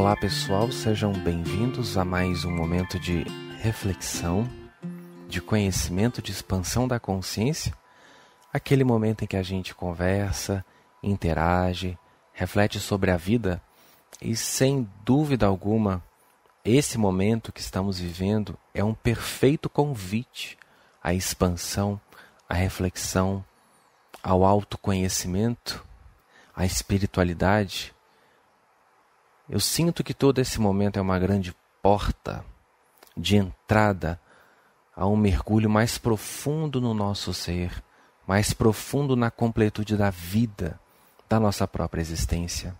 Olá pessoal, sejam bem-vindos a mais um momento de reflexão, de conhecimento, de expansão da consciência. Aquele momento em que a gente conversa, interage, reflete sobre a vida e, sem dúvida alguma, esse momento que estamos vivendo é um perfeito convite à expansão, à reflexão, ao autoconhecimento, à espiritualidade. Eu sinto que todo esse momento é uma grande porta de entrada a um mergulho mais profundo no nosso ser, mais profundo na completude da vida, da nossa própria existência.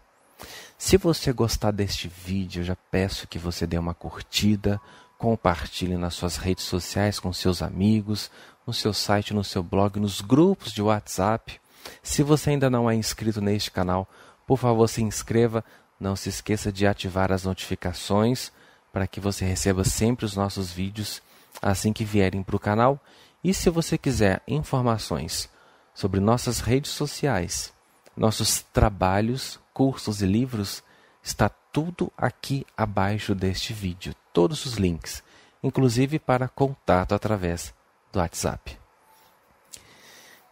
Se você gostar deste vídeo, eu já peço que você dê uma curtida, compartilhe nas suas redes sociais com seus amigos, no seu site, no seu blog, nos grupos de WhatsApp. Se você ainda não é inscrito neste canal, por favor, se inscreva. Não se esqueça de ativar as notificações para que você receba sempre os nossos vídeos assim que vierem para o canal. E se você quiser informações sobre nossas redes sociais, nossos trabalhos, cursos e livros, está tudo aqui abaixo deste vídeo. Todos os links, inclusive para contato através do WhatsApp.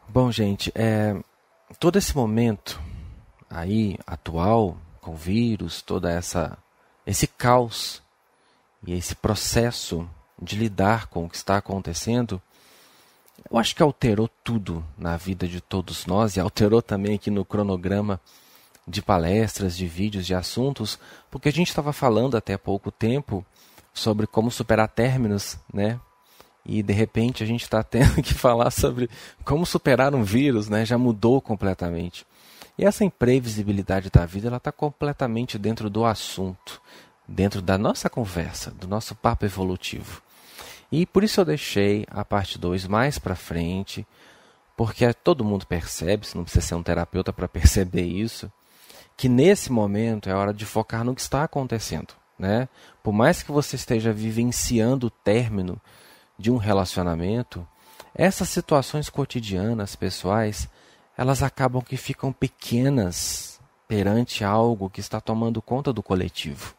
Bom, gente, todo esse momento aí atual, com o vírus, esse caos e esse processo de lidar com o que está acontecendo, eu acho que alterou tudo na vida de todos nós e alterou também aqui no cronograma de palestras, de vídeos, de assuntos, porque a gente estava falando até há pouco tempo sobre como superar términos, né? E de repente a gente está tendo que falar sobre como superar um vírus, né? Já mudou completamente. E essa imprevisibilidade da vida, ela está completamente dentro do assunto, dentro da nossa conversa, do nosso papo evolutivo. E por isso eu deixei a parte 2 mais para frente, porque todo mundo percebe, você não precisa ser um terapeuta para perceber isso, que nesse momento é hora de focar no que está acontecendo, né? Por mais que você esteja vivenciando o término de um relacionamento, essas situações cotidianas, pessoais, elas acabam que ficam pequenas perante algo que está tomando conta do coletivo,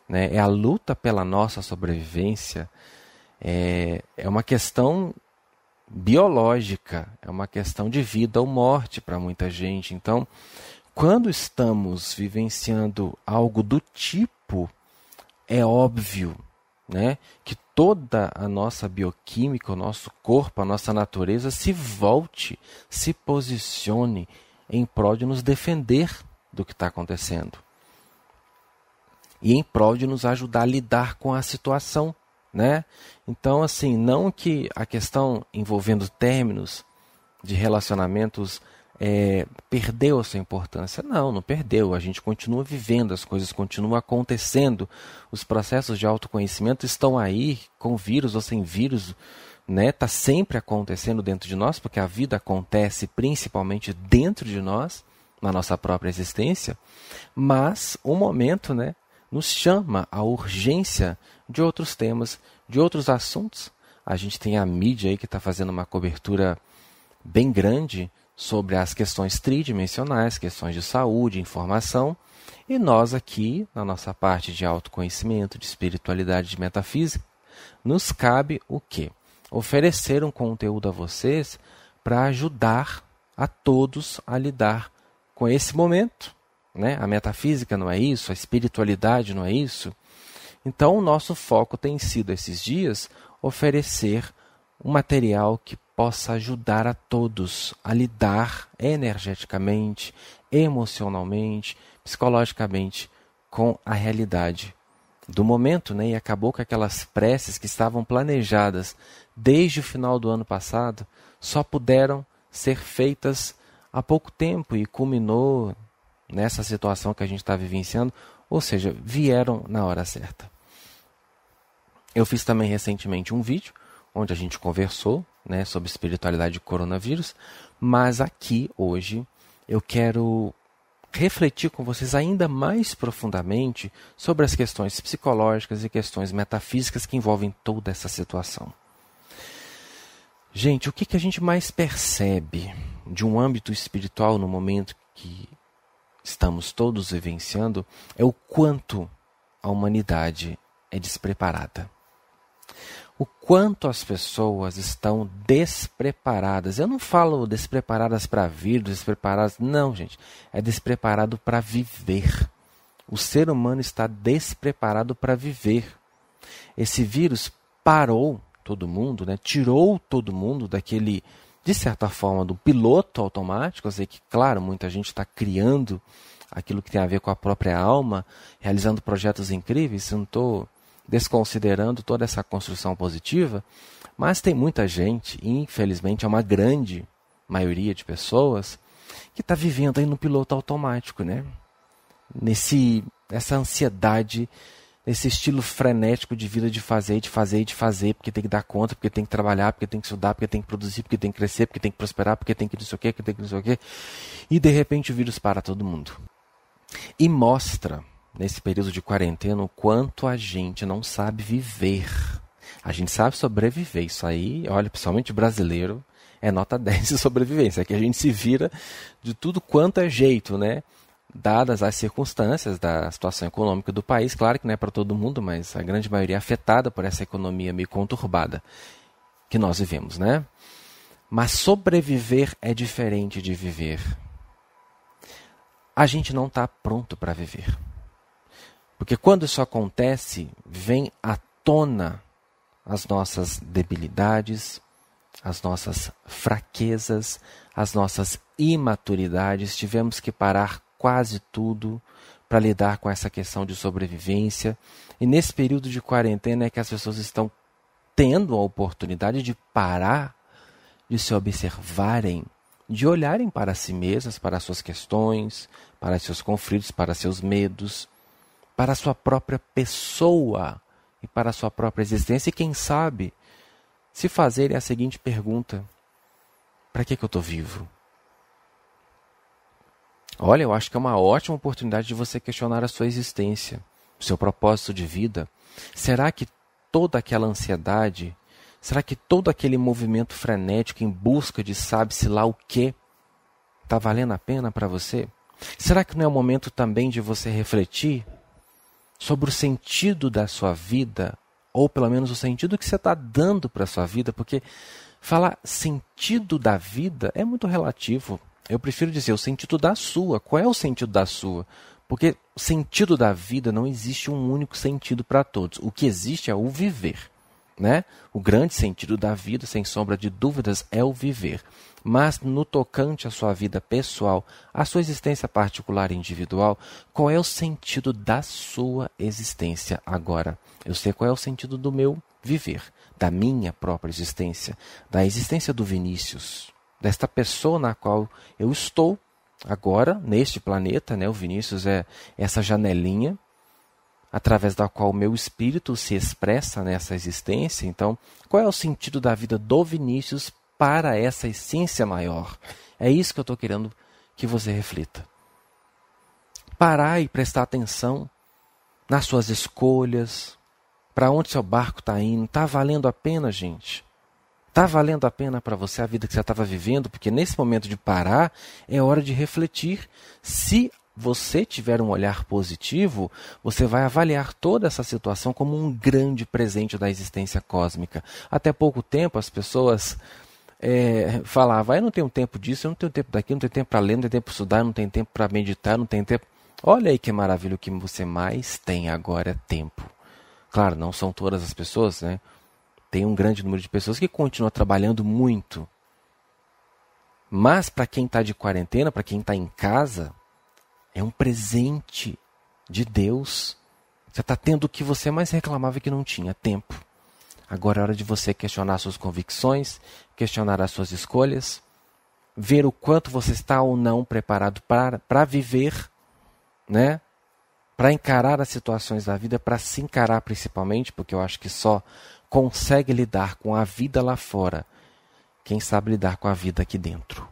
né? É a luta pela nossa sobrevivência, é uma questão biológica, é uma questão de vida ou morte para muita gente. Então, quando estamos vivenciando algo do tipo, é óbvio, né, que toda a nossa bioquímica, o nosso corpo, a nossa natureza se volte, se posicione em prol de nos defender do que está acontecendo. E em prol de nos ajudar a lidar com a situação, né? Então, assim, não que a questão envolvendo términos de relacionamentos perdeu a sua importância. Não perdeu. A gente continua vivendo, as coisas continuam acontecendo. Os processos de autoconhecimento estão aí, com vírus ou sem vírus, né? Está sempre acontecendo dentro de nós, porque a vida acontece principalmente dentro de nós, na nossa própria existência. Mas o momento, né, nos chama à urgência de outros temas, de outros assuntos. A gente tem a mídia aí que está fazendo uma cobertura bem grande sobre as questões tridimensionais, questões de saúde, informação, e nós aqui, na nossa parte de autoconhecimento, de espiritualidade, de metafísica, nos cabe o quê? Oferecer um conteúdo a vocês para ajudar a todos a lidar com esse momento, né? A metafísica não é isso, a espiritualidade não é isso. Então, o nosso foco tem sido, esses dias, oferecer um material que possa ajudar a todos a lidar energeticamente, emocionalmente, psicologicamente com a realidade do momento, né? E acabou que aquelas preces que estavam planejadas desde o final do ano passado só puderam ser feitas há pouco tempo e culminou nessa situação que a gente está vivenciando, ou seja, vieram na hora certa. Eu fiz também recentemente um vídeo onde a gente conversou, né, sobre espiritualidade e coronavírus, mas aqui, hoje, eu quero refletir com vocês ainda mais profundamente sobre as questões psicológicas e questões metafísicas que envolvem toda essa situação. Gente, o que a gente mais percebe de um âmbito espiritual no momento que estamos todos vivenciando é o quanto a humanidade é despreparada. O quanto as pessoas estão despreparadas. Eu não falo despreparadas para vir, despreparadas. Não, gente. É despreparado para viver. O ser humano está despreparado para viver. Esse vírus parou todo mundo, né? Tirou todo mundo daquele, de certa forma, do piloto automático. Eu sei que, claro, muita gente está criando aquilo que tem a ver com a própria alma, realizando projetos incríveis. Eu não estou desconsiderando toda essa construção positiva, mas tem muita gente, infelizmente é uma grande maioria de pessoas, que está vivendo aí no piloto automático, né? Essa ansiedade, esse estilo frenético de vida de fazer, porque tem que dar conta, porque tem que trabalhar, porque tem que estudar, porque tem que produzir, porque tem que crescer, porque tem que prosperar, porque tem que não sei o quê, porque tem que não sei o quê. E de repente o vírus para todo mundo. E mostra, nesse período de quarentena, o quanto a gente não sabe viver. A gente sabe sobreviver. Isso aí, olha, principalmente brasileiro, é nota 10 de sobrevivência. É que a gente se vira de tudo quanto é jeito, né? Dadas as circunstâncias da situação econômica do país. Claro que não é para todo mundo, mas a grande maioria é afetada por essa economia meio conturbada que nós vivemos, né? Mas sobreviver é diferente de viver. A gente não está pronto para viver. Porque quando isso acontece, vem à tona as nossas debilidades, as nossas fraquezas, as nossas imaturidades. Tivemos que parar quase tudo para lidar com essa questão de sobrevivência. E nesse período de quarentena é que as pessoas estão tendo a oportunidade de parar, de se observarem, de olharem para si mesmas, para as suas questões, para seus conflitos, para seus medos, para a sua própria pessoa e para a sua própria existência. E quem sabe, se fazerem a seguinte pergunta: para que eu estou vivo? Olha, eu acho que é uma ótima oportunidade de você questionar a sua existência, o seu propósito de vida. Será que toda aquela ansiedade, será que todo aquele movimento frenético em busca de sabe-se lá o quê, está valendo a pena para você? Será que não é o momento também de você refletir sobre o sentido da sua vida, ou pelo menos o sentido que você está dando para a sua vida? Porque falar sentido da vida é muito relativo. Eu prefiro dizer o sentido da sua. Qual é o sentido da sua? Porque o sentido da vida, não existe um único sentido para todos. O que existe é o viver, né? O grande sentido da vida, sem sombra de dúvidas, é o viver. Mas no tocante à sua vida pessoal, à sua existência particular e individual, qual é o sentido da sua existência agora? Eu sei qual é o sentido do meu viver, da minha própria existência, da existência do Vinícius, desta pessoa na qual eu estou agora, neste planeta, né? O Vinícius é essa janelinha através da qual o meu espírito se expressa nessa existência. Então, qual é o sentido da vida do Vinícius para essa essência maior? É isso que eu estou querendo que você reflita. Parar e prestar atenção nas suas escolhas, para onde seu barco está indo. Está valendo a pena, gente? Está valendo a pena para você a vida que você estava vivendo? Porque nesse momento de parar, é hora de refletir. Se você tiver um olhar positivo, você vai avaliar toda essa situação como um grande presente da existência cósmica. Até pouco tempo as pessoas falavam: eu não tenho tempo disso, eu não tenho tempo daquilo, não tenho tempo para ler, não tenho tempo para estudar, não tenho tempo para meditar, não tenho tempo... Olha aí que maravilha, o que você mais tem agora é tempo. Claro, não são todas as pessoas, né? Tem um grande número de pessoas que continuam trabalhando muito. Mas para quem está de quarentena, para quem está em casa, é um presente de Deus. Você está tendo o que você mais reclamava que não tinha: tempo. Agora é hora de você questionar suas convicções, questionar as suas escolhas, ver o quanto você está ou não preparado para viver, né? Para encarar as situações da vida, para se encarar principalmente, porque eu acho que só consegue lidar com a vida lá fora quem sabe lidar com a vida aqui dentro.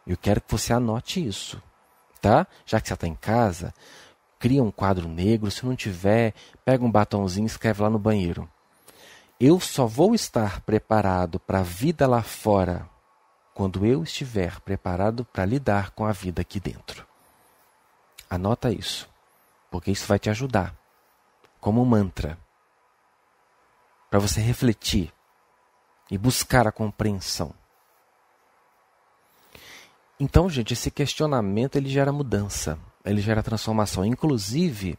Eu quero que você anote isso, tá? Já que você está em casa, cria um quadro negro. Se não tiver, pega um batonzinho e escreve lá no banheiro: eu só vou estar preparado para a vida lá fora quando eu estiver preparado para lidar com a vida aqui dentro. Anota isso, porque isso vai te ajudar como um mantra, para você refletir e buscar a compreensão. Então, gente, esse questionamento ele gera mudança, ele gera transformação. Inclusive,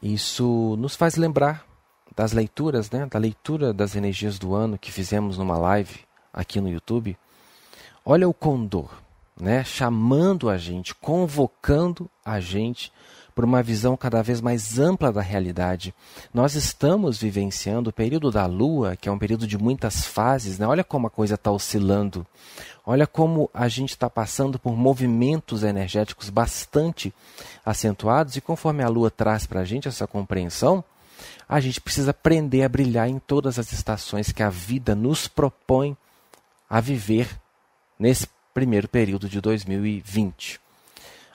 isso nos faz lembrar das leituras, né? Da leitura das energias do ano que fizemos numa live aqui no YouTube. Olha o Condor, né? Chamando a gente, convocando a gente por uma visão cada vez mais ampla da realidade. Nós estamos vivenciando o período da Lua, que é um período de muitas fases, né? Olha como a coisa está oscilando. Olha como a gente está passando por movimentos energéticos bastante acentuados, e conforme a Lua traz para a gente essa compreensão, a gente precisa aprender a brilhar em todas as estações que a vida nos propõe a viver nesse primeiro período de 2020.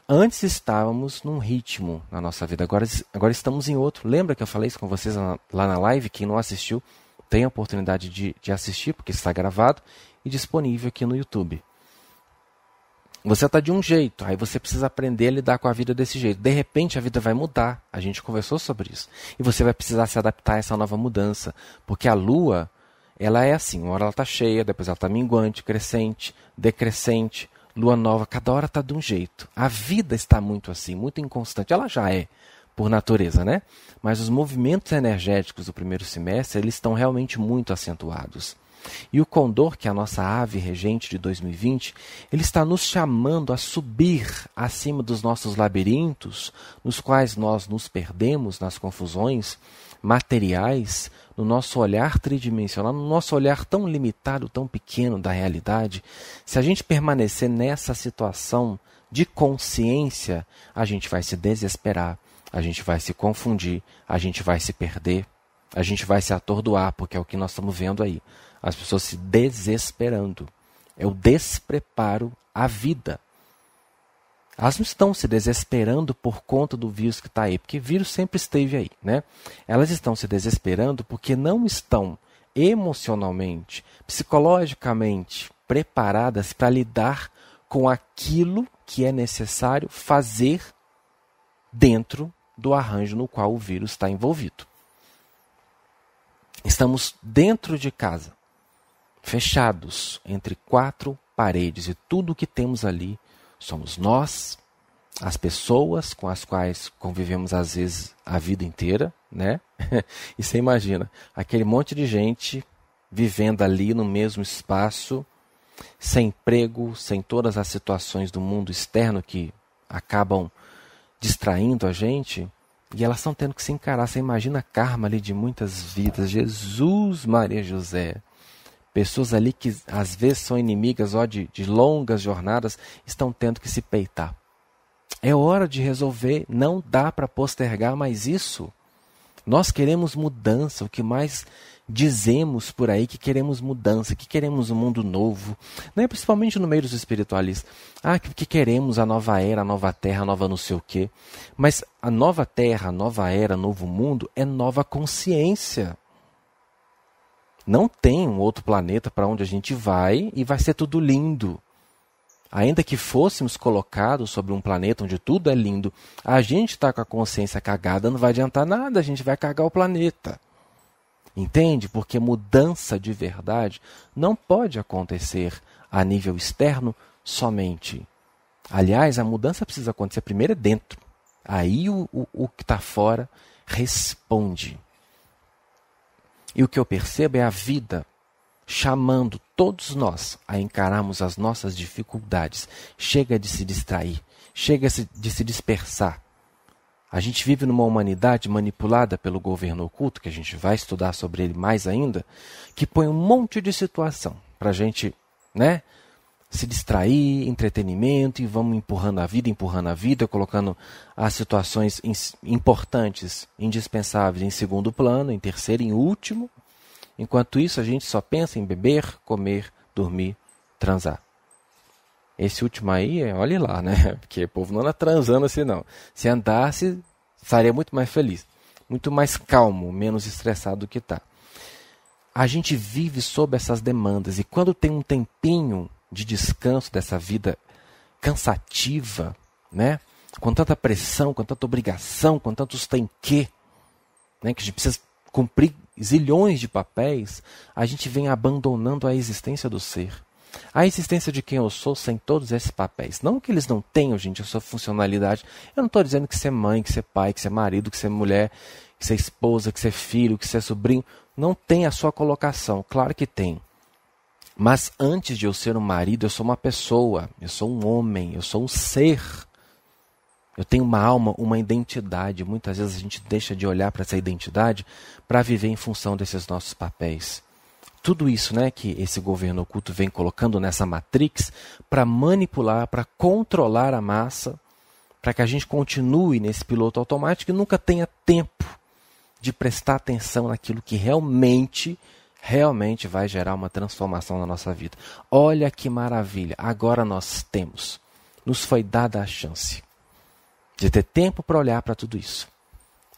Antes estávamos num ritmo na nossa vida, agora estamos em outro. Lembra que eu falei isso com vocês lá na live? Quem não assistiu tem a oportunidade de assistir, porque está gravado e disponível aqui no YouTube. Você está de um jeito, aí você precisa aprender a lidar com a vida desse jeito. De repente a vida vai mudar, a gente conversou sobre isso. E você vai precisar se adaptar a essa nova mudança, porque a Lua, ela é assim, uma hora ela está cheia, depois ela está minguante, crescente, decrescente, Lua nova, cada hora está de um jeito. A vida está muito assim, muito inconstante, ela já é, por natureza, né? Mas os movimentos energéticos do primeiro semestre, eles estão realmente muito acentuados. E o Condor, que é a nossa ave regente de 2020, ele está nos chamando a subir acima dos nossos labirintos, nos quais nós nos perdemos nas confusões materiais, no nosso olhar tridimensional, no nosso olhar tão limitado, tão pequeno da realidade. Se a gente permanecer nessa situação de consciência, a gente vai se desesperar, a gente vai se confundir, a gente vai se perder, a gente vai se atordoar, porque é o que nós estamos vendo aí. As pessoas se desesperando. É o despreparo à vida. Elas não estão se desesperando por conta do vírus que está aí, porque o vírus sempre esteve aí, né? Elas estão se desesperando porque não estão emocionalmente, psicologicamente preparadas para lidar com aquilo que é necessário fazer dentro do arranjo no qual o vírus está envolvido. Estamos dentro de casa, fechados entre quatro paredes, e tudo o que temos ali somos nós, as pessoas com as quais convivemos às vezes a vida inteira, né? E você imagina, aquele monte de gente vivendo ali no mesmo espaço, sem emprego, sem todas as situações do mundo externo que acabam distraindo a gente, e elas estão tendo que se encarar. Você imagina a karma ali de muitas vidas. Jesus, Maria, José. Pessoas ali que às vezes são inimigas de longas jornadas, estão tendo que se peitar. É hora de resolver, não dá para postergar mais isso. Nós queremos mudança, o que mais dizemos por aí que queremos mudança, que queremos um mundo novo, né? Principalmente no meio dos espiritualistas. Que queremos a nova era, a nova terra, a nova não sei o quê. Mas a nova terra, a nova era, novo mundo é nova consciência. Não tem um outro planeta para onde a gente vai e vai ser tudo lindo. Ainda que fôssemos colocados sobre um planeta onde tudo é lindo, a gente está com a consciência cagada, não vai adiantar nada, a gente vai cagar o planeta. Entende? Porque mudança de verdade não pode acontecer a nível externo somente. Aliás, a mudança precisa acontecer primeiro dentro. Aí o que está fora responde. E o que eu percebo é a vida chamando todos nós a encararmos as nossas dificuldades. Chega de se distrair, chega de se dispersar. A gente vive numa humanidade manipulada pelo governo oculto, que a gente vai estudar sobre ele mais ainda, que põe um monte de situação para a gente, né, se distrair, entretenimento, e vamos empurrando a vida, colocando as situações importantes, indispensáveis em segundo plano, em terceiro, em último. Enquanto isso, a gente só pensa em beber, comer, dormir, transar. Esse último aí, olhe lá, né? Porque o povo não anda transando assim, não. Se andasse, estaria muito mais feliz, muito mais calmo, menos estressado do que está. A gente vive sob essas demandas, e quando tem um tempinho de descanso dessa vida cansativa, né? Com tanta pressão, com tanta obrigação, com tantos tem que, né, que a gente precisa cumprir zilhões de papéis, a gente vem abandonando a existência do ser. A existência de quem eu sou sem todos esses papéis. Não que eles não tenham, gente, a sua funcionalidade. Eu não estou dizendo que ser mãe, que ser pai, que ser marido, que ser mulher, que ser esposa, que ser filho, que ser sobrinho. Não tem a sua colocação. Claro que tem. Mas antes de eu ser um marido, eu sou uma pessoa. Eu sou um homem. Eu sou um ser. Eu tenho uma alma, uma identidade. Muitas vezes a gente deixa de olhar para essa identidade para viver em função desses nossos papéis. Tudo isso, né, que esse governo oculto vem colocando nessa matrix para manipular, para controlar a massa, para que a gente continue nesse piloto automático e nunca tenha tempo de prestar atenção naquilo que realmente vai gerar uma transformação na nossa vida. Olha que maravilha, agora nós temos, nos foi dada a chance de ter tempo para olhar para tudo isso.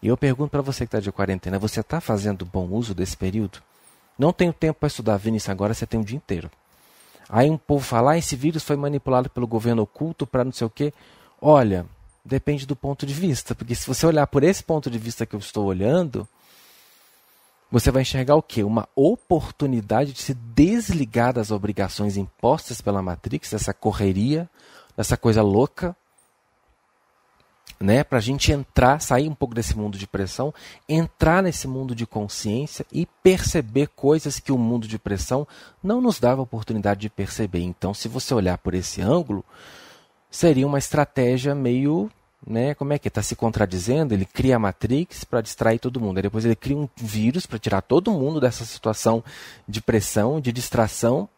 E eu pergunto para você que está de quarentena, você está fazendo bom uso desse período? Não tenho tempo para estudar, Vinícius, agora você tem o dia inteiro. Aí um povo fala, esse vírus foi manipulado pelo governo oculto para não sei o quê. Olha, depende do ponto de vista, porque se você olhar por esse ponto de vista que eu estou olhando, você vai enxergar o quê? Uma oportunidade de se desligar das obrigações impostas pela Matrix, dessa correria, dessa coisa louca, né, para a gente entrar, sair um pouco desse mundo de pressão, entrar nesse mundo de consciência e perceber coisas que o mundo de pressão não nos dava a oportunidade de perceber. Então, se você olhar por esse ângulo, seria uma estratégia meio, né, como é que está se contradizendo? Ele cria a Matrix para distrair todo mundo, aí depois ele cria um vírus para tirar todo mundo dessa situação de pressão, de distração.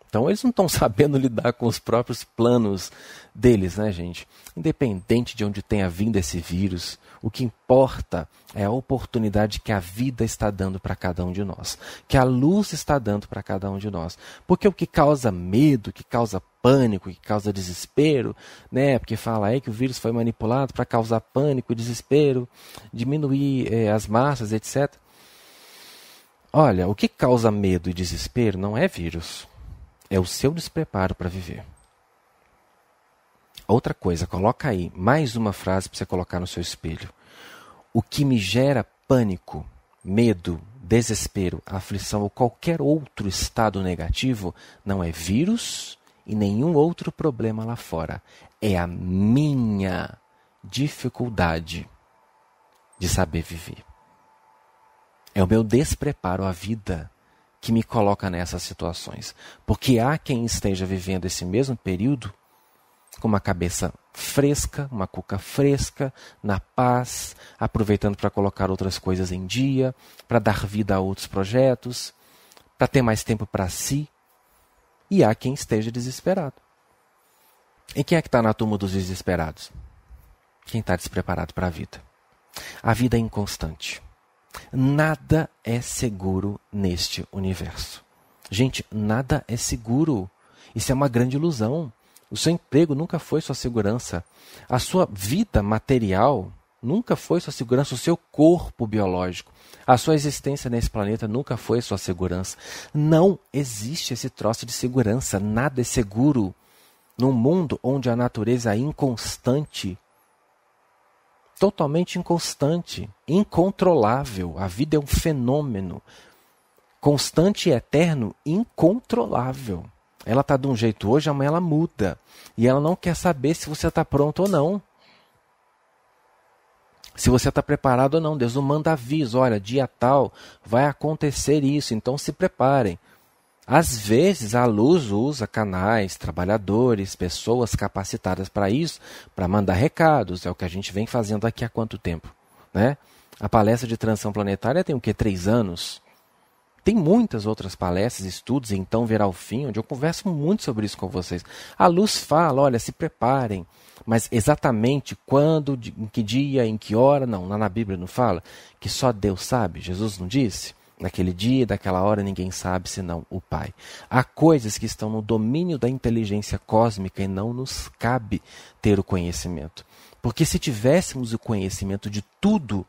Então eles não estão sabendo lidar com os próprios planos deles, né, gente? Independente de onde tenha vindo esse vírus, o que importa é a oportunidade que a vida está dando para cada um de nós, que a luz está dando para cada um de nós. Porque o que causa medo, o que causa pânico, o que causa desespero, né? Porque fala aí que o vírus foi manipulado para causar pânico, desespero, diminuir as massas, etc. Olha, o que causa medo e desespero não é vírus. É o seu despreparo para viver. Outra coisa, coloca aí mais uma frase para você colocar no seu espelho. O que me gera pânico, medo, desespero, aflição ou qualquer outro estado negativo não é vírus e nenhum outro problema lá fora. É a minha dificuldade de saber viver. É o meu despreparo à vida que me coloca nessas situações. Porque há quem esteja vivendo esse mesmo período com uma cabeça fresca, uma cuca fresca, na paz, aproveitando para colocar outras coisas em dia, para dar vida a outros projetos, para ter mais tempo para si. E há quem esteja desesperado. E quem é que está na turma dos desesperados? Quem está despreparado para a vida. A vida é inconstante. Nada é seguro neste universo. Gente, nada é seguro. Isso é uma grande ilusão. O seu emprego nunca foi sua segurança. A sua vida material nunca foi sua segurança. O seu corpo biológico, a sua existência nesse planeta nunca foi sua segurança. Não existe esse troço de segurança. Nada é seguro. Num mundo onde a natureza é inconstante, totalmente inconstante, incontrolável. A vida é um fenômeno constante e eterno, incontrolável. Ela está de um jeito hoje, amanhã ela muda. E ela não quer saber se você está pronto ou não. Se você está preparado ou não. Deus não manda aviso, olha, dia tal vai acontecer isso, então se preparem. Às vezes a luz usa canais, trabalhadores, pessoas capacitadas para isso, para mandar recados. É o que a gente vem fazendo aqui há quanto tempo, né? A palestra de transição planetária tem o quê? 3 anos? Tem muitas outras palestras, estudos, Então Verá o Fim, onde eu converso muito sobre isso com vocês. A luz fala, olha, se preparem. Mas exatamente quando, em que dia, em que hora, não. Lá na Bíblia não fala que só Deus sabe. Jesus não disse? Naquele dia, daquela hora, ninguém sabe senão o Pai. Há coisas que estão no domínio da inteligência cósmica e não nos cabe ter o conhecimento. Porque se tivéssemos o conhecimento de tudo,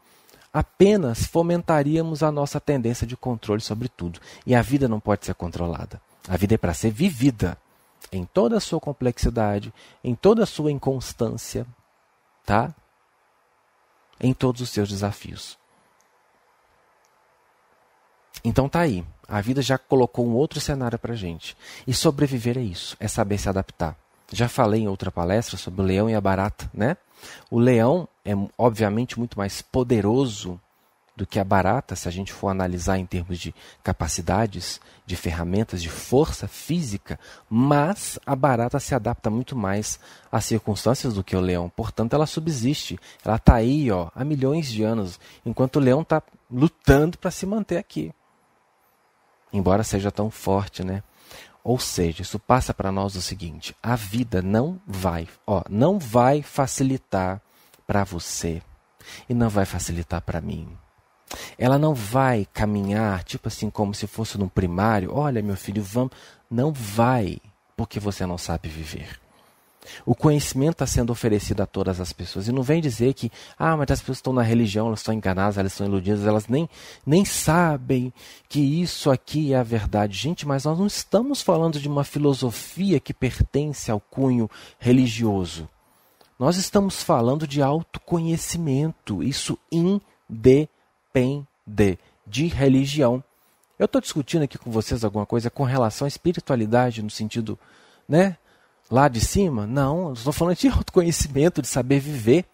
apenas fomentaríamos a nossa tendência de controle sobre tudo. E a vida não pode ser controlada. A vida é para ser vivida em toda a sua complexidade, em toda a sua inconstância, tá? Em todos os seus desafios. Então tá aí. A vida já colocou um outro cenário pra gente. E sobreviver é isso, é saber se adaptar. Já falei em outra palestra sobre o leão e a barata, né? O leão é obviamente muito mais poderoso do que a barata, se a gente for analisar em termos de capacidades, de ferramentas, de força física, mas a barata se adapta muito mais às circunstâncias do que o leão. Portanto, ela subsiste. Ela está aí há milhões de anos, enquanto o leão está lutando para se manter aqui. Embora seja tão forte, né? Ou seja, isso passa para nós o seguinte: a vida não vai facilitar para você e não vai facilitar para mim. Ela não vai caminhar, tipo assim, como se fosse no primário. Olha, meu filho, vamos. Não vai, porque você não sabe viver. O conhecimento está sendo oferecido a todas as pessoas. E não vem dizer que, mas as pessoas estão na religião, elas estão enganadas, elas estão iludidas, elas nem sabem que isso aqui é a verdade. Gente, mas nós não estamos falando de uma filosofia que pertence ao cunho religioso. Nós estamos falando de autoconhecimento. Isso independe de religião. Eu estou discutindo aqui com vocês alguma coisa com relação à espiritualidade no sentido, né, lá de cima? Não, eu estou falando de autoconhecimento, de saber viver.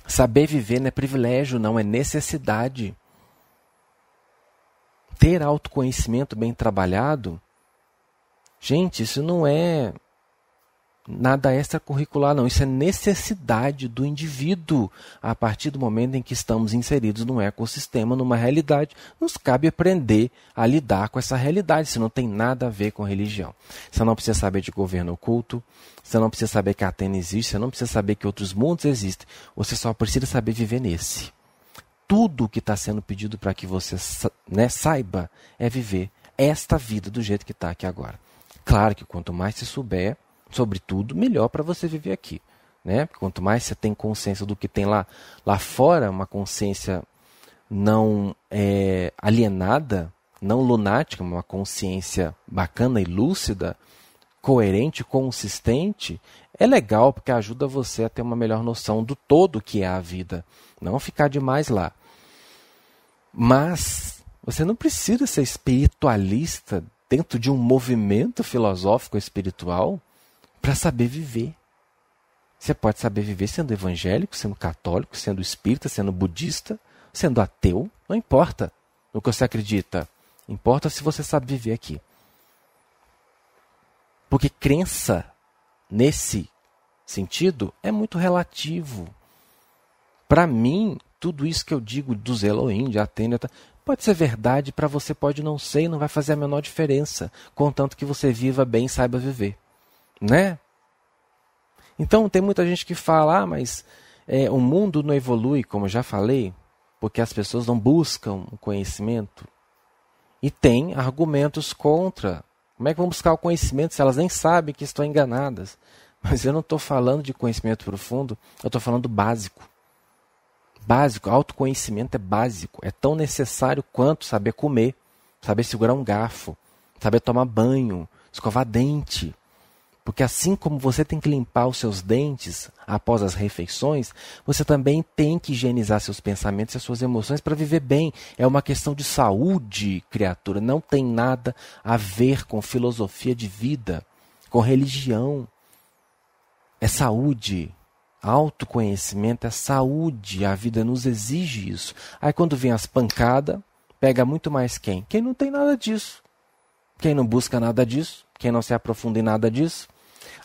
Saber viver não é privilégio, não, é necessidade. Ter autoconhecimento bem trabalhado, gente, isso não é nada extracurricular, não. Isso é necessidade do indivíduo. A partir do momento em que estamos inseridos num ecossistema, numa realidade, nos cabe aprender a lidar com essa realidade. Isso não tem nada a ver com religião. Você não precisa saber de governo oculto, você não precisa saber que a Atena existe, você não precisa saber que outros mundos existem. Você só precisa saber viver nesse. Tudo o que está sendo pedido para que você saiba é viver esta vida do jeito que está aqui agora. Claro que quanto mais se souber, sobretudo, melhor para você viver aqui, né? Porque quanto mais você tem consciência do que tem lá fora, uma consciência não alienada, não lunática, uma consciência bacana e lúcida, coerente, consistente, é legal porque ajuda você a ter uma melhor noção do todo que é a vida, não ficar demais lá. Mas você não precisa ser espiritualista dentro de um movimento filosófico espiritual para saber viver. Você pode saber viver sendo evangélico, sendo católico, sendo espírita, sendo budista, sendo ateu. Não importa no que você acredita. Importa se você sabe viver aqui. Porque crença, nesse sentido, é muito relativo. Para mim, tudo isso que eu digo dos Elohim, de Atena, pode ser verdade, para você pode não ser e não vai fazer a menor diferença, contanto que você viva bem e saiba viver. Né? Então tem muita gente que fala, mas o mundo não evolui, como eu já falei, porque as pessoas não buscam o conhecimento. E tem argumentos contra. Como é que vão buscar o conhecimento se elas nem sabem que estão enganadas? Mas eu não estou falando de conhecimento profundo, eu estou falando básico. Básico, autoconhecimento é básico, é tão necessário quanto saber comer, saber segurar um garfo, saber tomar banho, escovar dente. Porque assim como você tem que limpar os seus dentes após as refeições, você também tem que higienizar seus pensamentos e as suas emoções para viver bem. É uma questão de saúde, criatura. Não tem nada a ver com filosofia de vida, com religião. É saúde. Autoconhecimento é saúde. A vida nos exige isso. Aí quando vem as pancadas, pega muito mais quem? Quem não tem nada disso. Quem não busca nada disso. Quem não se aprofunda em nada disso.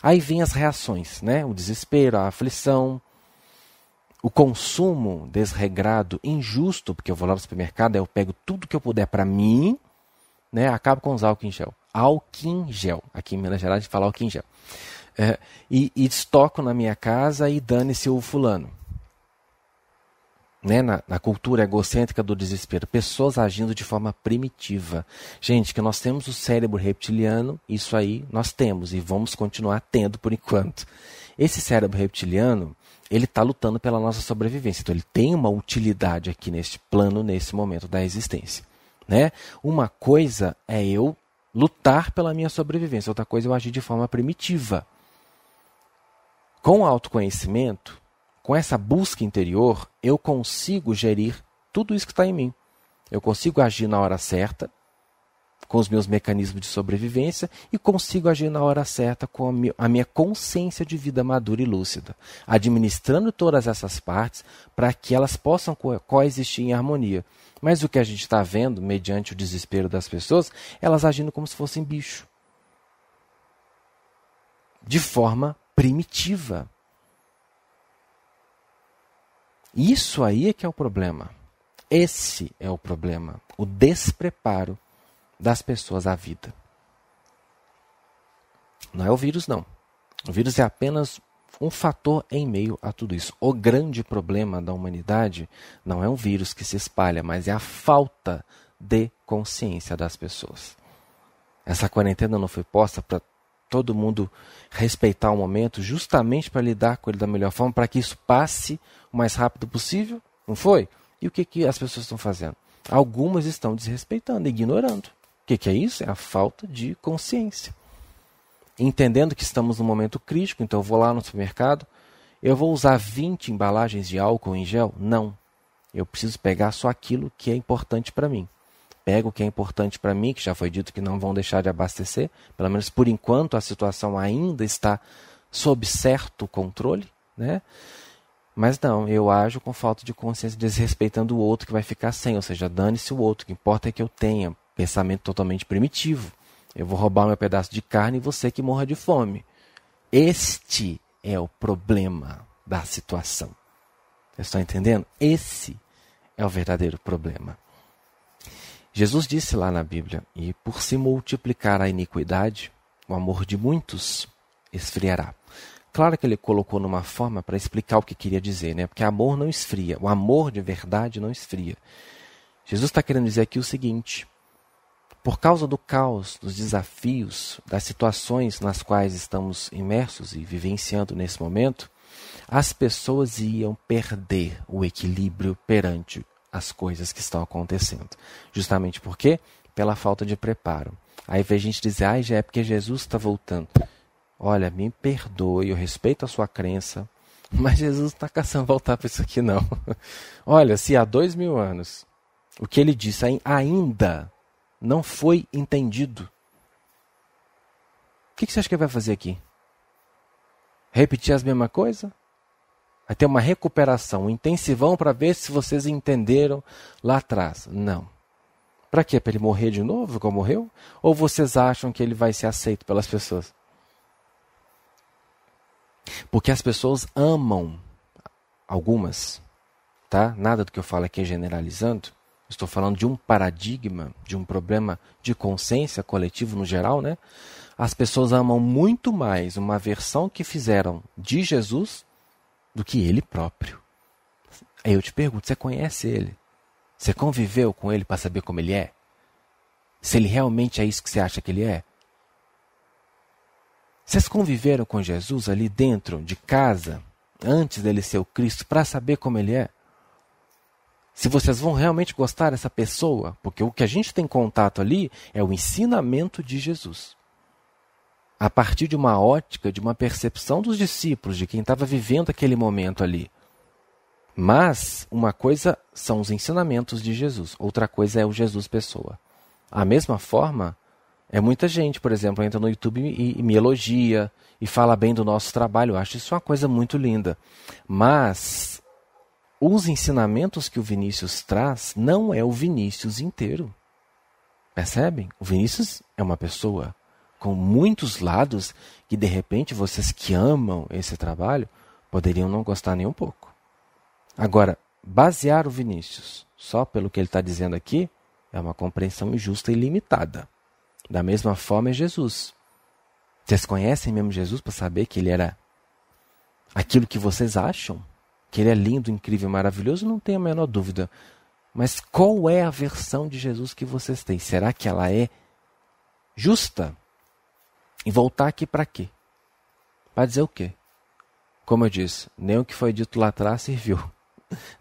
Aí vem as reações, né? O desespero, a aflição, o consumo desregrado, injusto, porque eu vou lá no supermercado, eu pego tudo que eu puder para mim, né? Acabo com os álcool em gel. Álcool em gel. Aqui em Minas Gerais a gente fala álcool em gel. E estoco na minha casa e dane-se o fulano. Né, na cultura egocêntrica do desespero, pessoas agindo de forma primitiva. Gente, que nós temos o cérebro reptiliano, isso aí nós temos e vamos continuar tendo por enquanto. Esse cérebro reptiliano, ele está lutando pela nossa sobrevivência, então ele tem uma utilidade aqui neste plano, nesse momento da existência. Né? Uma coisa é eu lutar pela minha sobrevivência, outra coisa é eu agir de forma primitiva. Com o autoconhecimento, com essa busca interior, eu consigo gerir tudo isso que está em mim. Eu consigo agir na hora certa, com os meus mecanismos de sobrevivência, e consigo agir na hora certa com a minha consciência de vida madura e lúcida, administrando todas essas partes para que elas possam coexistir em harmonia. Mas o que a gente está vendo, mediante o desespero das pessoas, elas agindo como se fossem bicho, de forma primitiva. Isso aí é que é o problema. Esse é o problema, o despreparo das pessoas à vida. Não é o vírus, não. O vírus é apenas um fator em meio a tudo isso. O grande problema da humanidade não é um vírus que se espalha, mas é a falta de consciência das pessoas. Essa quarentena não foi posta para todo mundo respeitar o momento, justamente para lidar com ele da melhor forma, para que isso passe o mais rápido possível? Não foi? E o que as pessoas estão fazendo? Algumas estão desrespeitando, ignorando. O que é isso? É a falta de consciência. Entendendo que estamos num momento crítico, então eu vou lá no supermercado, eu vou usar 20 embalagens de álcool em gel? Não. Eu preciso pegar só aquilo que é importante para mim. Pego o que é importante para mim, que já foi dito que não vão deixar de abastecer, pelo menos por enquanto a situação ainda está sob certo controle, né? Mas não, eu ajo com falta de consciência, desrespeitando o outro que vai ficar sem, ou seja, dane-se o outro, o que importa é que eu tenha pensamento totalmente primitivo. Eu vou roubar meu pedaço de carne e você que morra de fome. Este é o problema da situação. Vocês estão entendendo? Esse é o verdadeiro problema. Jesus disse lá na Bíblia, e por se multiplicar a iniquidade, o amor de muitos esfriará. Claro que ele colocou numa forma para explicar o que queria dizer, né? Porque amor não esfria, o amor de verdade não esfria. Jesus está querendo dizer aqui o seguinte: por causa do caos, dos desafios, das situações nas quais estamos imersos e vivenciando nesse momento, as pessoas iam perder o equilíbrio perante as coisas que estão acontecendo. Justamente por quê? Pela falta de preparo. Aí vem a gente dizer, já é porque Jesus está voltando. Olha, me perdoe, eu respeito a sua crença, mas Jesus não está caçando voltar para isso aqui não. Olha, se há 2000 anos o que ele disse ainda não foi entendido, o que você acha que ele vai fazer aqui? Repetir as mesmas coisas? Vai ter uma recuperação, um intensivão para ver se vocês entenderam lá atrás. Não. Para quê? Para ele morrer de novo, como morreu? Ou vocês acham que ele vai ser aceito pelas pessoas? Porque as pessoas amam, algumas, tá? Nada do que eu falo aqui é generalizando. Estou falando de um paradigma, de um problema de consciência coletivo no geral, né? As pessoas amam muito mais uma versão que fizeram de Jesus do que ele próprio. Aí eu te pergunto, você conhece ele? Você conviveu com ele para saber como ele é? Se ele realmente é isso que você acha que ele é? Vocês conviveram com Jesus ali dentro de casa, antes dele ser o Cristo, para saber como ele é? Se vocês vão realmente gostar dessa pessoa, porque o que a gente tem contato ali é o ensinamento de Jesus. A partir de uma ótica, de uma percepção dos discípulos, de quem estava vivendo aquele momento ali. Mas uma coisa são os ensinamentos de Jesus, outra coisa é o Jesus pessoa. A mesma forma, muita gente, por exemplo, entra no YouTube e me elogia e fala bem do nosso trabalho. Eu acho isso uma coisa muito linda. Mas os ensinamentos que o Vinícius traz não é o Vinícius inteiro. Percebem? O Vinícius é uma pessoa com muitos lados que, de repente, vocês que amam esse trabalho poderiam não gostar nem um pouco. Agora, basear o Vinícius só pelo que ele está dizendo aqui é uma compreensão injusta e limitada. Da mesma forma é Jesus. Vocês conhecem mesmo Jesus para saber que ele era aquilo que vocês acham? Que ele é lindo, incrível, maravilhoso? Não tenho a menor dúvida. Mas qual é a versão de Jesus que vocês têm? Será que ela é justa? E voltar aqui para quê? Para dizer o quê? Como eu disse, nem o que foi dito lá atrás serviu.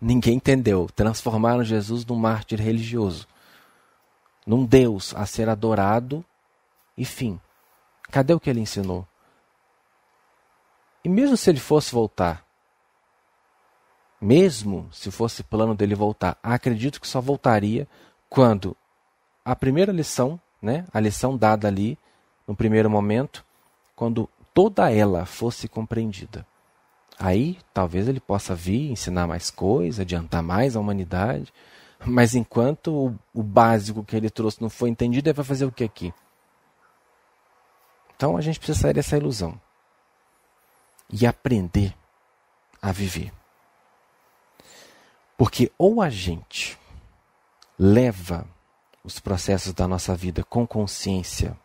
Ninguém entendeu. Transformaram Jesus num mártir religioso, num Deus a ser adorado e fim. Cadê o que ele ensinou? E mesmo se ele fosse voltar, mesmo se fosse plano dele voltar, acredito que só voltaria quando a primeira lição, né, a lição dada ali no primeiro momento, quando toda ela fosse compreendida. Aí talvez ele possa vir ensinar mais coisas, adiantar mais a humanidade, mas enquanto o básico que ele trouxe não foi entendido, ele vai fazer o que aqui? Então a gente precisa sair dessa ilusão e aprender a viver. Porque ou a gente leva os processos da nossa vida com consciência,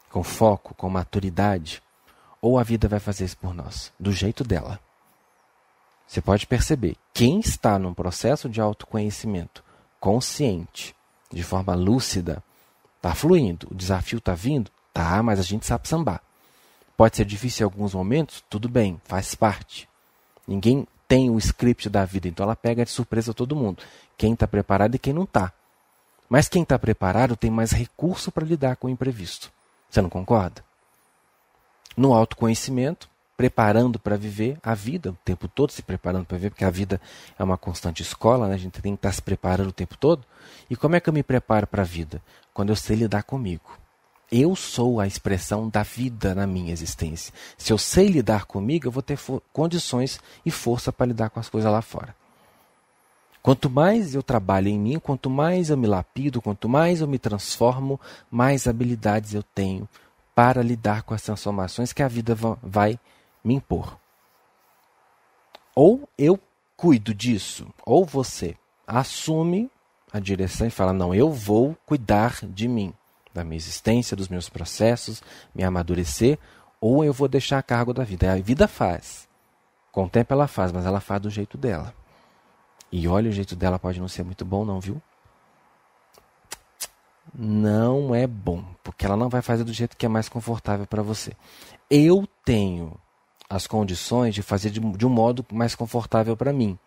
com foco, com maturidade, ou a vida vai fazer isso por nós, do jeito dela. Você pode perceber, quem está num processo de autoconhecimento consciente, de forma lúcida, está fluindo, o desafio está vindo, tá, mas a gente sabe sambar. Pode ser difícil em alguns momentos, tudo bem, faz parte. Ninguém tem o script da vida, então ela pega de surpresa todo mundo. Quem está preparado e quem não está. Mas quem está preparado tem mais recurso para lidar com o imprevisto. Você não concorda? No autoconhecimento, preparando para viver a vida, o tempo todo se preparando para viver, porque a vida é uma constante escola, né? A gente tem que estar se preparando o tempo todo. E como é que eu me preparo para a vida? Quando eu sei lidar comigo. Eu sou a expressão da vida na minha existência. Se eu sei lidar comigo, eu vou ter condições e força para lidar com as coisas lá fora. Quanto mais eu trabalho em mim, quanto mais eu me lapido, quanto mais eu me transformo, mais habilidades eu tenho para lidar com as transformações que a vida vai me impor. Ou eu cuido disso, ou você assume a direção e fala, não, eu vou cuidar de mim, da minha existência, dos meus processos, me amadurecer, ou eu vou deixar a cargo da vida. A vida faz. Com o tempo ela faz, mas ela faz do jeito dela. E olha, o jeito dela pode não ser muito bom não, viu? Não é bom, porque ela não vai fazer do jeito que é mais confortável para você. Eu tenho as condições de fazer de um modo mais confortável para mim.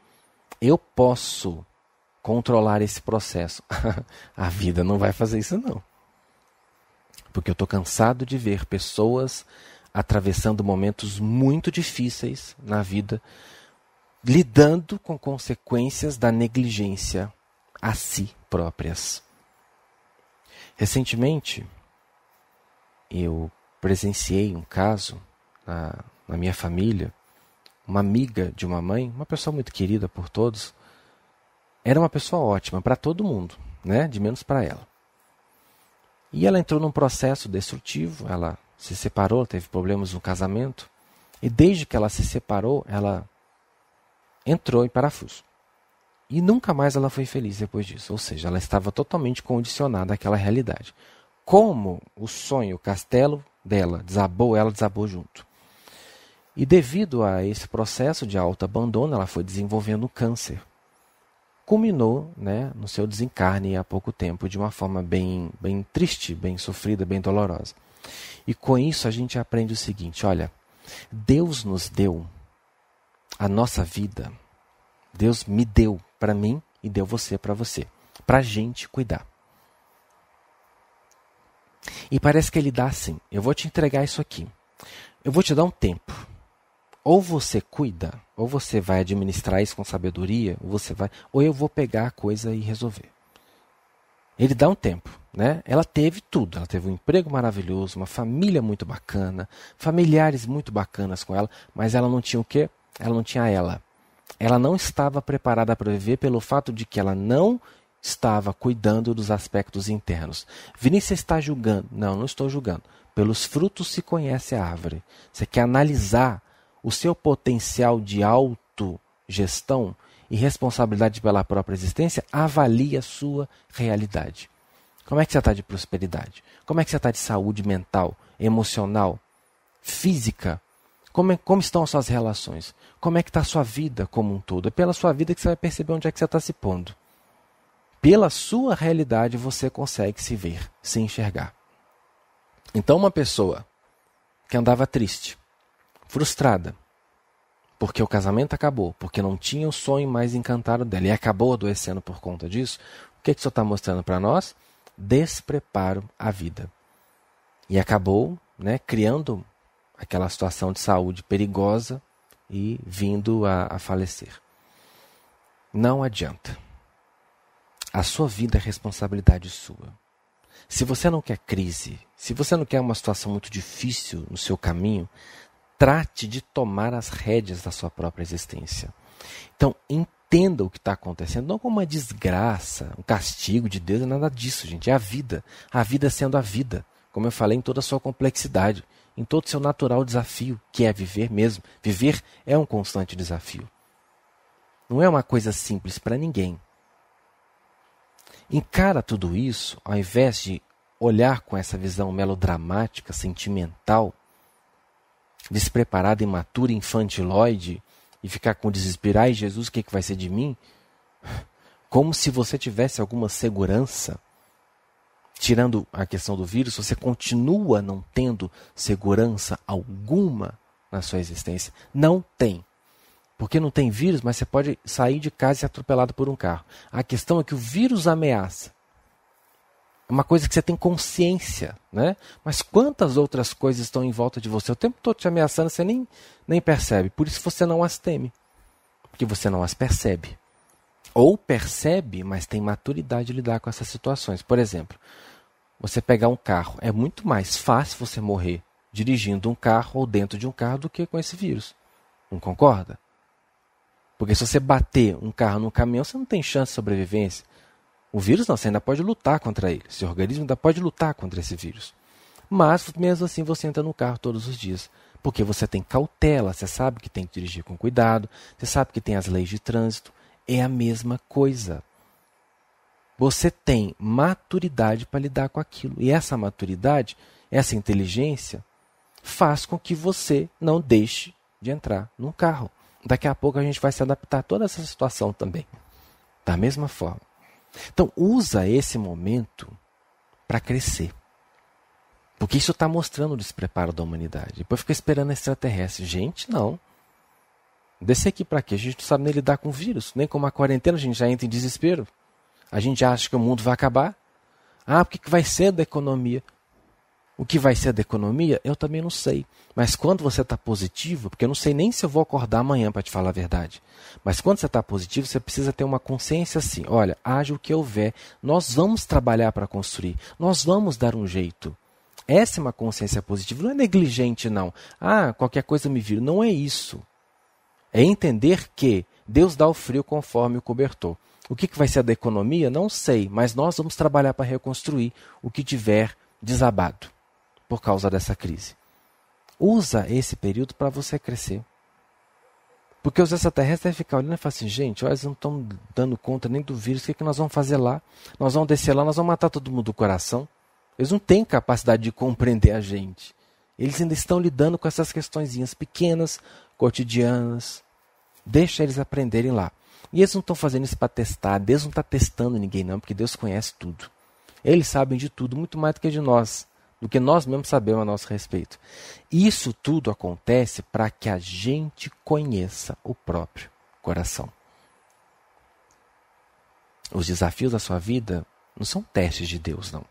Eu posso controlar esse processo. A vida não vai fazer isso não. Porque eu estou cansado de ver pessoas atravessando momentos muito difíceis na vida, lidando com consequências da negligência a si próprias. Recentemente, eu presenciei um caso na minha família, uma amiga de uma mãe, uma pessoa muito querida por todos, era uma pessoa ótima para todo mundo, né? De menos para ela. E ela entrou num processo destrutivo, ela se separou, teve problemas no casamento, e desde que ela se separou, ela entrou em parafuso. E nunca mais ela foi feliz depois disso. Ou seja, ela estava totalmente condicionada àquela realidade. Como o sonho, o castelo dela desabou, ela desabou junto. E devido a esse processo de autoabandono, ela foi desenvolvendo câncer. Culminou, né, no seu desencarne há pouco tempo, de uma forma bem triste, bem sofrida, bem dolorosa. E com isso a gente aprende o seguinte, olha, Deus nos deu a nossa vida, Deus me deu para mim e deu você para você, para a gente cuidar. E parece que ele dá assim, eu vou te entregar isso aqui, eu vou te dar um tempo, ou você cuida, ou você vai administrar isso com sabedoria, ou eu vou pegar a coisa e resolver. Ele dá um tempo, né? Ela teve tudo, ela teve um emprego maravilhoso, uma família muito bacana, familiares muito bacanas com ela, mas ela não tinha o quê? Ela não tinha ela. Ela não estava preparada para viver pelo fato de que ela não estava cuidando dos aspectos internos. Vinícius está julgando. Não, não estou julgando. Pelos frutos se conhece a árvore. Você quer analisar o seu potencial de autogestão e responsabilidade pela própria existência? Avalie a sua realidade. Como é que você está de prosperidade? Como é que você está de saúde mental, emocional, física? Como estão as suas relações? Como é que está a sua vida como um todo? É pela sua vida que você vai perceber onde é que você está se pondo. Pela sua realidade você consegue se ver, se enxergar. Então uma pessoa que andava triste, frustrada, porque o casamento acabou, porque não tinha o sonho mais encantado dela e acabou adoecendo por conta disso, o que o senhor está mostrando para nós? Despreparo à vida. E acabou, né, criando aquela situação de saúde perigosa e vindo a falecer. Não adianta. A sua vida é responsabilidade sua. Se você não quer crise, se você não quer uma situação muito difícil no seu caminho, trate de tomar as rédeas da sua própria existência. Então, entenda o que está acontecendo, não como uma desgraça, um castigo de Deus, nada disso, gente. É a vida sendo a vida, como eu falei, em toda a sua complexidade, em todo o seu natural desafio, que é viver mesmo. Viver é um constante desafio. Não é uma coisa simples para ninguém. Encara tudo isso, ao invés de olhar com essa visão melodramática, sentimental, despreparada, imatura, infantiloide, e ficar com desespero, ai Jesus, o que vai ser de mim? Como se você tivesse alguma segurança. Tirando a questão do vírus, você continua não tendo segurança alguma na sua existência. Não tem. Porque não tem vírus, mas você pode sair de casa e ser atropelado por um carro. A questão é que o vírus ameaça. É uma coisa que você tem consciência, né? Mas quantas outras coisas estão em volta de você? O tempo todo te ameaçando, você nem percebe. Por isso você não as teme. Porque você não as percebe. Ou percebe, mas tem maturidade de lidar com essas situações. Por exemplo, você pegar um carro. É muito mais fácil você morrer dirigindo um carro ou dentro de um carro do que com esse vírus. Não concorda? Porque se você bater um carro num caminhão, você não tem chance de sobrevivência. O vírus não, você ainda pode lutar contra ele. Seu organismo ainda pode lutar contra esse vírus. Mas, mesmo assim, você entra no carro todos os dias. Porque você tem cautela, você sabe que tem que dirigir com cuidado, você sabe que tem as leis de trânsito. É a mesma coisa. Você tem maturidade para lidar com aquilo. E essa maturidade, essa inteligência, faz com que você não deixe de entrar num carro. Daqui a pouco a gente vai se adaptar a toda essa situação também. Da mesma forma. Então, usa esse momento para crescer. Porque isso está mostrando o despreparo da humanidade. Depois fica esperando extraterrestre. Gente, não. Descer aqui para quê? A gente não sabe nem lidar com o vírus. Nem com uma quarentena a gente já entra em desespero. A gente acha que o mundo vai acabar. Ah, o que vai ser da economia? O que vai ser da economia, eu também não sei. Mas quando você está positivo, porque eu não sei nem se eu vou acordar amanhã para te falar a verdade. Mas quando você está positivo, você precisa ter uma consciência assim. Olha, haja o que houver, nós vamos trabalhar para construir. Nós vamos dar um jeito. Essa é uma consciência positiva. Não é negligente, não. Ah, qualquer coisa me vira. Não é isso. É entender que Deus dá o frio conforme o cobertor. O que vai ser da economia, não sei. Mas nós vamos trabalhar para reconstruir o que tiver desabado por causa dessa crise. Usa esse período para você crescer. Porque os extraterrestres devem ficar olhando e falar assim, gente, eles não estão dando conta nem do vírus, o que nós vamos fazer lá? Nós vamos descer lá, nós vamos matar todo mundo do coração. Eles não têm capacidade de compreender a gente. Eles ainda estão lidando com essas questõezinhas pequenas, cotidianas. Deixa eles aprenderem lá. E eles não estão fazendo isso para testar, Deus não está testando ninguém não, porque Deus conhece tudo. Eles sabem de tudo, muito mais do que de nós. Do que nós mesmos sabemos a nosso respeito. Isso tudo acontece para que a gente conheça o próprio coração. Os desafios da sua vida não são testes de Deus, não.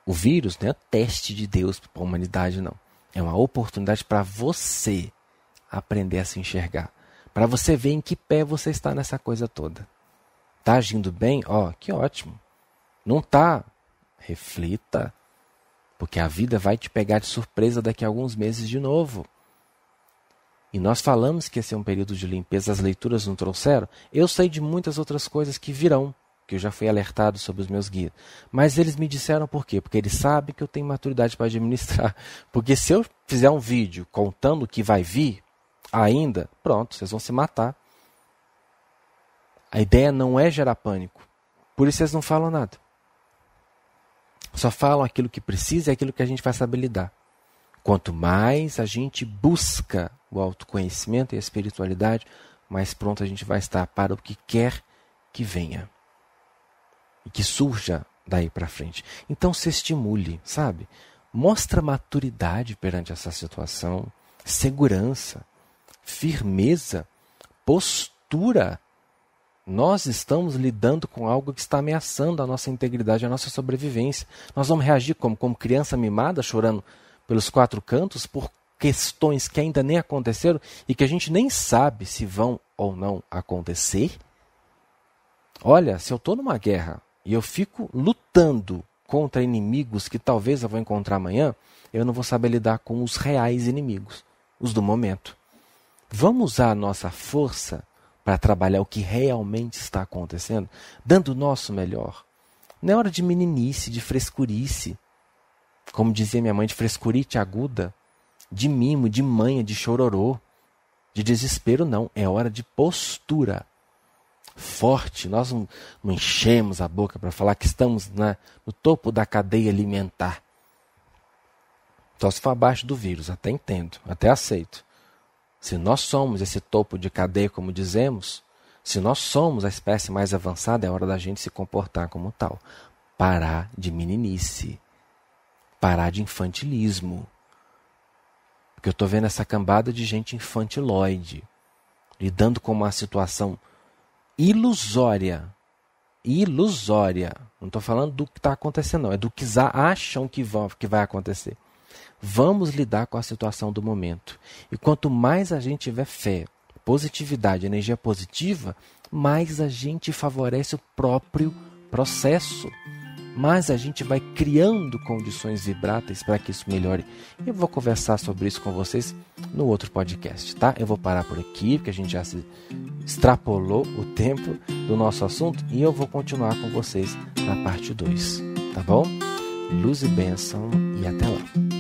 O vírus não é teste de Deus para a humanidade, não. É uma oportunidade para você aprender a se enxergar. Para você ver em que pé você está nessa coisa toda. Está agindo bem? Ó, que ótimo. Não está? Reflita. Porque a vida vai te pegar de surpresa daqui a alguns meses de novo. E nós falamos que esse é um período de limpeza, as leituras não trouxeram. Eu sei de muitas outras coisas que virão, que eu já fui alertado sobre os meus guias. Mas eles me disseram por quê? Porque eles sabem que eu tenho maturidade para administrar. Porque se eu fizer um vídeo contando o que vai vir, ainda, pronto, vocês vão se matar. A ideia não é gerar pânico. Por isso eles não falam nada. Só falam aquilo que precisa e aquilo que a gente vai saber lidar. Quanto mais a gente busca o autoconhecimento e a espiritualidade, mais pronto a gente vai estar para o que quer que venha. E que surja daí para frente. Então se estimule, sabe? Mostra maturidade perante essa situação, segurança, firmeza, postura. Nós estamos lidando com algo que está ameaçando a nossa integridade, a nossa sobrevivência. Nós vamos reagir como criança mimada, chorando pelos quatro cantos, por questões que ainda nem aconteceram e que a gente nem sabe se vão ou não acontecer? Olha, se eu estou numa guerra e eu fico lutando contra inimigos que talvez eu vou encontrar amanhã, eu não vou saber lidar com os reais inimigos, os do momento. Vamos usar a nossa força para trabalhar o que realmente está acontecendo, dando o nosso melhor. Não é hora de meninice, de frescurice, como dizia minha mãe, de frescurite aguda, de mimo, de manha, de chororô, de desespero não. É hora de postura forte. Nós não enchemos a boca para falar que estamos no topo da cadeia alimentar. Só se for abaixo do vírus, até entendo, até aceito. Se nós somos esse topo de cadeia, como dizemos, se nós somos a espécie mais avançada, é hora da gente se comportar como tal. Parar de meninice. Parar de infantilismo. Porque eu estou vendo essa cambada de gente infantiloide, lidando com uma situação ilusória. Ilusória. Não estou falando do que está acontecendo, não. É do que acham que vai acontecer. Vamos lidar com a situação do momento. E quanto mais a gente tiver fé, positividade, energia positiva, mais a gente favorece o próprio processo. Mais a gente vai criando condições vibráteis para que isso melhore. Eu vou conversar sobre isso com vocês no outro podcast, tá? Eu vou parar por aqui, porque a gente já se extrapolou o tempo do nosso assunto, e eu vou continuar com vocês na parte 2, tá bom? Luz e bênção, e até lá.